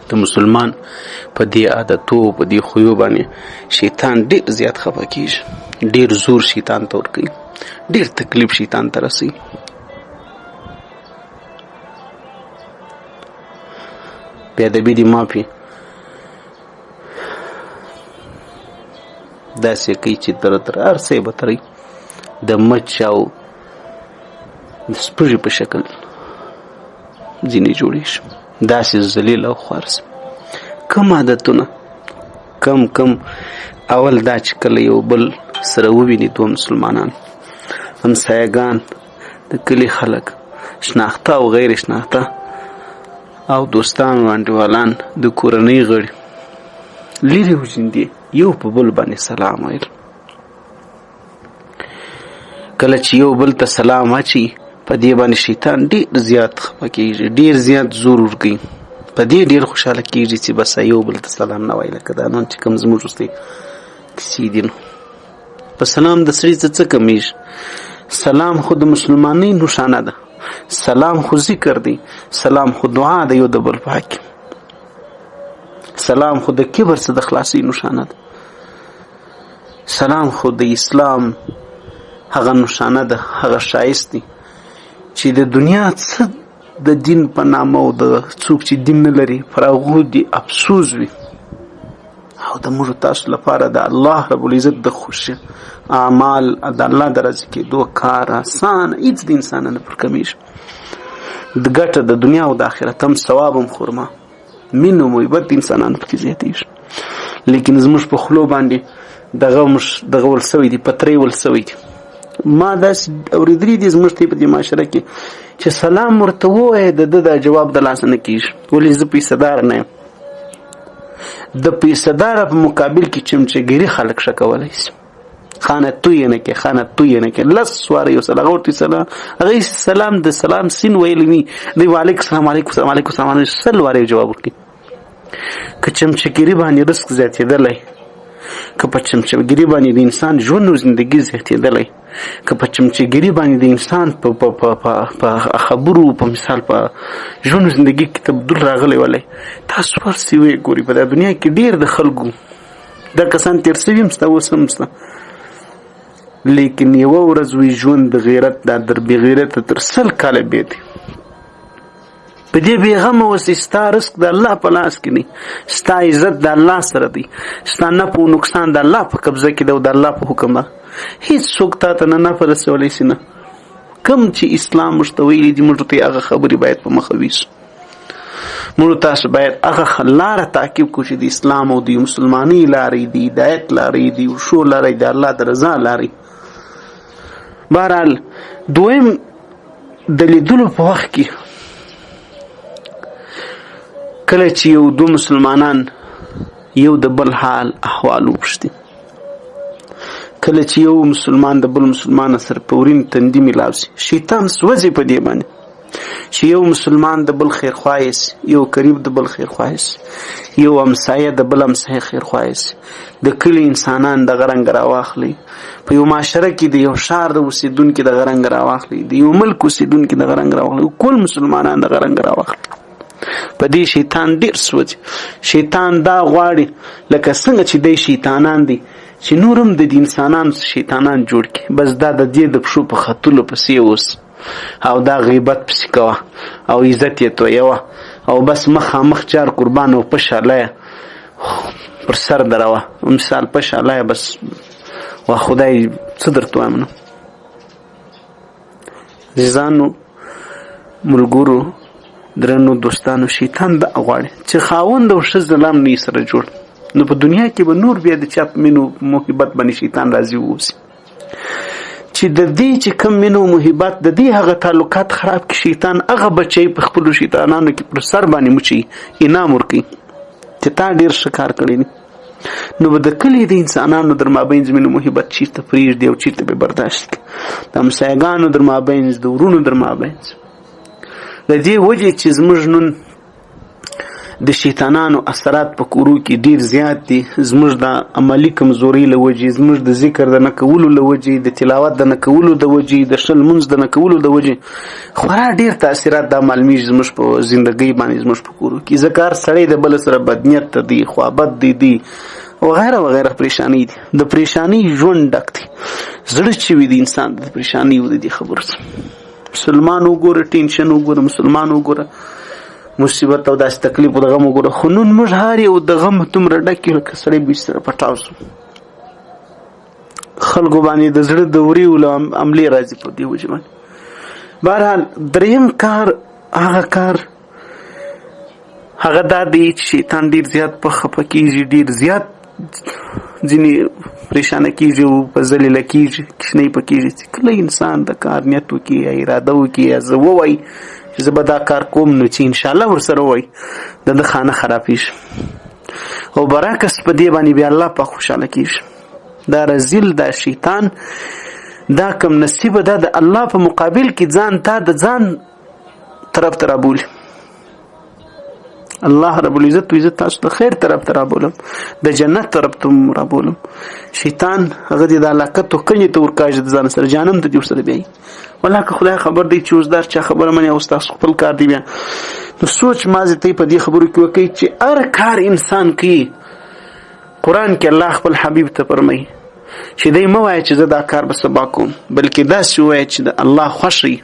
د مسلمان په دې عادتو په دې خویو باندې شیطان ډېر زیات خفه کیږي، ډېر زور شیطان ته ورکوي، ډېر تکلیف شیطان ته رسوي. بې ادبي دې معافي داسې کوي چې تر هر څه یې به تروي د مچ او د سپږې په شکل ځینې جوړې شي، داسې ذلیل او خوار شي. کم عادتونه کم اول دا چې کله یو بل سره وویني دوه مسلمانان، همسایګان، د کلي خلک، شناخته او غیر شناخته او دوستان او انډیوالان، د کورنۍ غړي لرې وژندي، یو په بل باندې سلام ویل. کله چې یو بل ته سلام اچي په دې باندې شیطان ډېر زیات خفه کېږي، ډېر زیات زور ورکوي، په دې ډېر خوشحاله کېږي چې بس یو بل ته سلام نه وایي. لکه دا نن چې کوم زموږ وروستۍ کیسې دي، نو په سلام د سړي څه کمیږي؟ سلام خو د مسلمانۍ نښانه ده، سلام خو ذکر دی، سلام خو دعا ده یو د بل په حق، سلام خو د کبر څخه د خلاصۍ نښانه ده، سلام خو د اسلام هغه نښانه ده، هغه ښایست دی چې د دنیا څه د دین په نامه او د څوک چې دین نه لري پر هغو دې افسوس وي، او د موږ تاسو لپاره د الله رب العزت د خوښۍ اعمال د الله د راضي کېدو کار اسانه، هېڅ د انسان نه پر کمیږي، د ګټه د دنیا او د آخرت هم ثواب هم خورما، مینه او محبت د انسانانو پکې زیاتېږي. لیکن زموږ په خولو باندې دغه ول سوی دي، پترۍ ول سوی دي. ما داسې اورېدلي دي زموږ ته په دې معاشره کې چې سلام ورته ووایه د ده دا جواب د لاسه نه کېږي. ولې زه پیسهدار نه یم، د پیسهداره په مقابل کې چمچهګیري خلک ښه کولی شي. خانه توی نه کې، خانه توی نه کې، لس واره یو سل هغه ورته سلام، هغه سلام د سلام سین ویلی وي، دی وعلیکم السلام، علیکم السلام، علیکم السلام، سل واره جواب ورکړي. که چمچهګیري باندې رزق زیاتېدلی، که په چمچهګیري باندې د انسان ژوند او زندګي زیاتېدلی، که په چمچهګیري باندې د انسان په خبرو په مثال په ژوند او زندګي کې تبدل راغلی ولی، تاسو ورسې ویې ګورئ په دا دنیا کې ډېر د خلکو دا کسان تېر سوي هم شته، اوس هم شته، لیکن یوه ورځ وي ژوند د غیرت دا در بې غیرته تر 100 کاله بې دی. په دې بېغمه اوسئ، ستا رزق د الله په لاس کې دی، ستا عزت د الله سره دی، ستا نفع او نقصان د الله په قبضه کې دی او د الله په حکم ده. هېڅوک تا ته نه نفع رسولی شي نه. کوم چې اسلام موږ ته ویلي دي، موږ ته هغه خبرې باید په مخه ویسو. موږ تاسو باید هغه لاره تعقیب کړو چې د اسلام او د مسلمانۍ لارې دي، هدایت لارې دي، ورشو لارې د الله د رضا لارې. بهرحال دویم د لیدلو په وخت کې کله چې یو دو مسلمانان یو د بل حال احوال وپوښتي، کله چې یو مسلمان د بل مسلمان سره په ورین تندي میلاو شي، شیطان سوځي په دې باندې چې یو مسلمان د بل خیر خواه شي، یو قریب د بل خیر خواه شي، یو همسایه د بل همسایه خیر خواه شي، د کلي انسانان دغه رنګ راواخلي، په یو معاشره کې د یو ښار د اوسېدونکي دغه رنګ راواخلي، د یو ملک اوسېدونکي دغه رنګ راواخلي، کل مسلمانان دغه رنګ راواخلي. په دې شیطان ډېر سوځي. شیطان دا غواړي لکه څنګه چې دی شیطانان دي چې نور هم د انسانانو شیطانان جوړ کړي، بس دا د دې د پښو په ختلو پسې اوس او دا غیبت پسې کوه او عزت یې تویوه او بس مخامخ چار قربان او پشاله پر سر دروه، مثال پشاله بس و خدای څه درته وایم. نو عزیزانو، ملګرو، درنو دوستانو، شیطان دا غواړي چې خاوند او ښځه لا هم نه سره جوړ، نو په دنیا کې به نور بیا د چا په مینو محبت باندې شیطان راضي واوسي چې د دې چې کم مینو محبت د دې هغه تعلقات خراب کړي. شیطان هغه بچی په خپلو شیطانانو کې پر سر باندې مچي انعام ورکوي چې تا ډېر ښه کار کړی دی، نو به د کلي د انسانانو در مابینځ مینو محبت چېرته پرېږدي او چېرته به برداشت کړي، د همسایګانو در مابینځ، د ورونو در مابینځ. د دې وجې چې زموږ نن د شیطانانو اثرات په کورو کې ډیر زیات دي. زموږ د عملی کمزوري له وجې، زموږ د ذکر د نه کولو له وجې، د تلاوت د نه کولو د وجې، د ښه لمونځ د نه کولو د وجې خورا ډیر تاثیرات دا معلومیږي زموږ په زندګۍ باندې، زموږ په کورو کې. ځکه هر سړی د بل سره بدنیت ته دی، خوابت دی وغیره وغیره پریشانی دي. د پریشانی ژوند ډک دی. زړه چې وي د انسان د پریشانی و د دې خبرو څخه. مسلمان وګوره ټینشن وګوره، مسلمان وګوره مصیبت او داسې تکلیف او د غم وګوره. خو نن موږ هر یو د غم دومره ډک یو لکه سړی بستره پټاو شو. خلکو باندې د زړه د وریو له عملې راځي په دې وجه باندې. بهرحال دریم کار هغه دا دی چې شیطان ډیر زیات په خفه کېږي، ډیر زیات ځینې پریشانه کېږي او په ذلیله کېږي، کښنۍ په کېږي چې کله انسان د کار نیت وکړي یا اراده وکړي یا زه ووایي چې زه به دا کار کوم، نو چې انشاءالله ورسره ووایي د خانه خرابېږي او برعکس په دې باندې بیا الله په خوشحاله کېږي. دا رزیل، دا شیطان، دا کم نصیبه، دا د الله په مقابل کې ځان تا د ځان طرف ته رابولي. الله رب العزت تاسو د خیر طرف ته رابولم، د جنت طرف ته رابولم. شیطان هغه د علاقه تو کلی ته ورکاږي د ځان سره، جانم ته دې ورسره بیایي. والله که خدای خبر دی چې اوسدار چا خبره مني او تاسو خپل کار دی بیا نو سوچ مازه ته په دې خبرو کې وکړي چې هر کار انسان کوي. قرآن کې الله خپل حبیب ته فرمایي چې دی مه وایه چې زه دا کار به سبا کوم، بلکې داسې وایه چې د الله خوښ وي.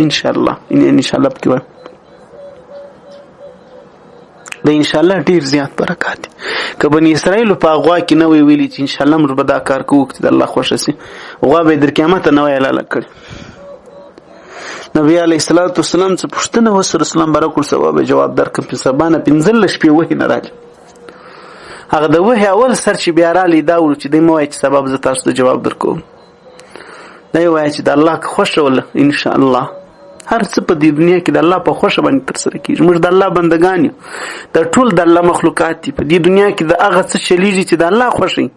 انشاءالله پکې وایه د انشاءالله ډیر زیات برکات دي. که بني اسرائیلو په غوا کې نه وی ویلي چې انشاءالله موږ به دا کار کوو چې د الله خوښه سي، غوا به در قیامت نه وی اعلان کړي. نبی علیه الصلاۃ والسلام څه پوښتنه وسره سلام برکت ثواب جواب درکم په سبانه 15 شپې وحی نه راځي. هغه د وحی اول سر چې بیا را لیدا و چې د موای چې سبب ز تاسو ته جواب درکوم. دا وایي چې د الله خوښه ول ان شاء الله هر څه په دې دنیا کې د الله په خوښه باندې تر سره کیږي. موږ د الله بندگان یو، د ټول د الله مخلوقات دي. په دې دنیا کې د هغه څه چلیږي چې د الله خوښي،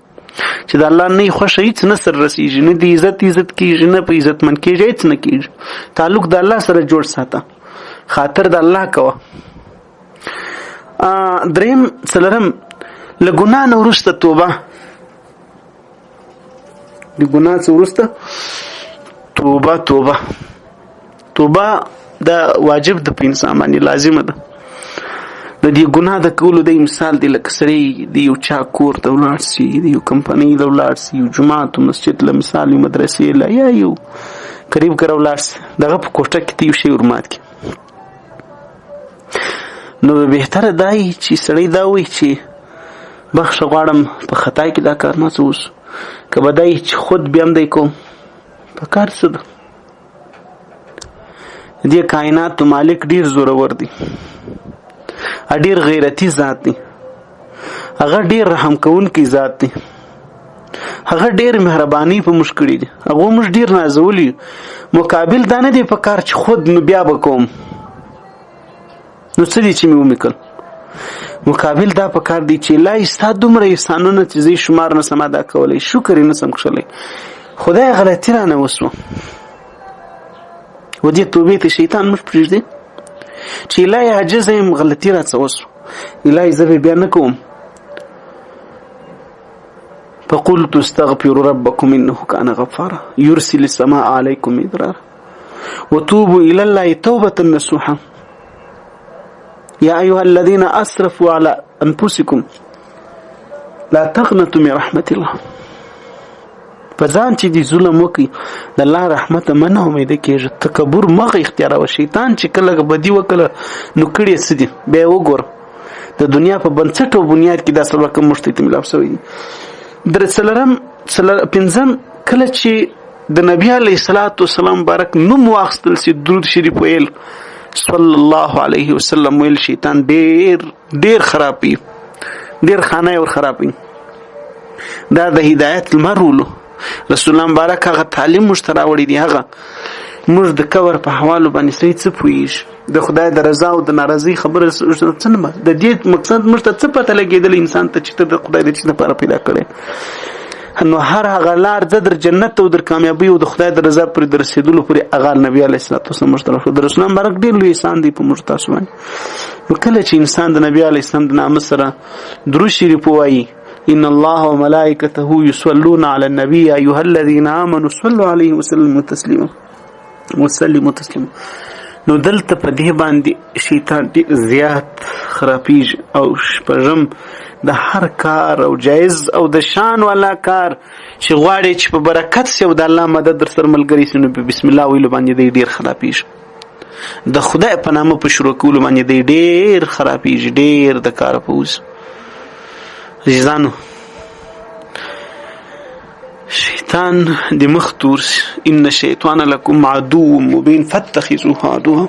چې د الله نه خوښه هیڅ نه سر رسیږي، نه د عزت کیږي، نه په عزت من کیږي، هیڅ نه کیږي. تعلق د الله سره جوړ ساته، خاطر د الله کوه. دریم څلورم له ګناه نه وروسته توبه. د ګناه څخه وروسته توبه دا واجب ده په انسان باندې، لازمه ده. د دې ګناه د کولو د مثال دی لکه سړی د یو چا کور ته ولاړ سي، د یو کمپنۍ ته ولاړ سي، یو جومات او مسجد له مثال یو مدرسې له یا یو قریب کره ولاړ سي، دغه په کوټه کې یو شی ورمات کی. نو بهتره دی چې سړی دا وایي چې بخښه غواړم په خطا کې دا کار ما څه وسو، که به دی چې خود بیا هم دی کوم په کار څه ده. دې کائنات مالک ډیر زورور دی، ډیر غیرتی ذات دی، هغه ډیر رحم کوونکی ذات دی، هغه ډیر مهرباني په موږ کړې دي، هغه موږ ډیر نازولي. مقابل دا نه دی په کار چې خود نو بیا به کوم نو څه دي چې مې ومیکل. مقابل دا په کار دی چې لا ستا دومره احسانونه چې زه شمار نه سم ادا کولی، شکر یې نه سم کښلی، خدای غلطي رانه وسوه. و دې توبې ته شیطان موږ پرېږدي چې الهی عاجزه یم، غلطي راڅه وسوه، الهی زه به بیا نه کوم. فقلت استغفروا ربكم انه كان غفارا يرسل السماء عليكم مدرارا وتوبوا الى الله توبة نصوحا يا ايها الذين اسرفوا على انفسكم لا تقنطوا من رحمة الله. فځان چې دې ظلم وکړي د الله رحمت منه امید کېږي، تکبر مغه اختیار او شیطان چې کله بدی وکړه نو کړي څه دي بیا وګور. د دنیا په بنسټ او بنیاد کې دا سبق مشتت ملاب شوی دی. پنځم کله چې د نبی علیه الصلاۃ والسلام بارک نوم واخیستل سي، درود شریف ویل صلی الله علیه وسلم ویل، شیطان ډیر خرابي، ډیر خانه ور خرابي. دا د هدایت لمرولو رسول الله مبارک هغه تعلیم مشترا وړي دی، هغه موږ د کور په حوالو باندې څه پوهیږي، د خدای د رضا او د ناراضي خبره څه نه، د دې مقصد موږ ته څه پته لګېدل انسان ته چې ته د خدای د چ لپاره پیدا کړې. نو هر هغه لار د در جنت او در کامیابی او د خدای د رضا پورې د رسېدلو پورې هغه نبی علیه الصلوة والسلام موږ ته راښود. د رسول الله مبارک ډېر لوی احسان دی په موږ تاسو باندې. نو کله چې انسان د نبی علیه السلام د نامه سره درود شریف ووایي ان الله وملائکته یصلون علی النبی یا ایها الذین آمنوا صلوا علیه وسلموا تسلیما نو دلته په دې باندې شیطان ډېر زیات خرابېږي. او شپږم د هر کار او جایز او د شان والا کار چې غواړي چې په برکت سي او د الله مدد در سره ملګری سي نو په بسم الله ویلو باندې دی ډېر خرابېږي. د خدای په نامه په شروع کولو باندې دی ډېر خرابېږي، ډېر د کاره په وځي. عزیزانو شیطان د مخ تور سي. ان الشیطان لکم عدو مبین فاتخذوه عدوا.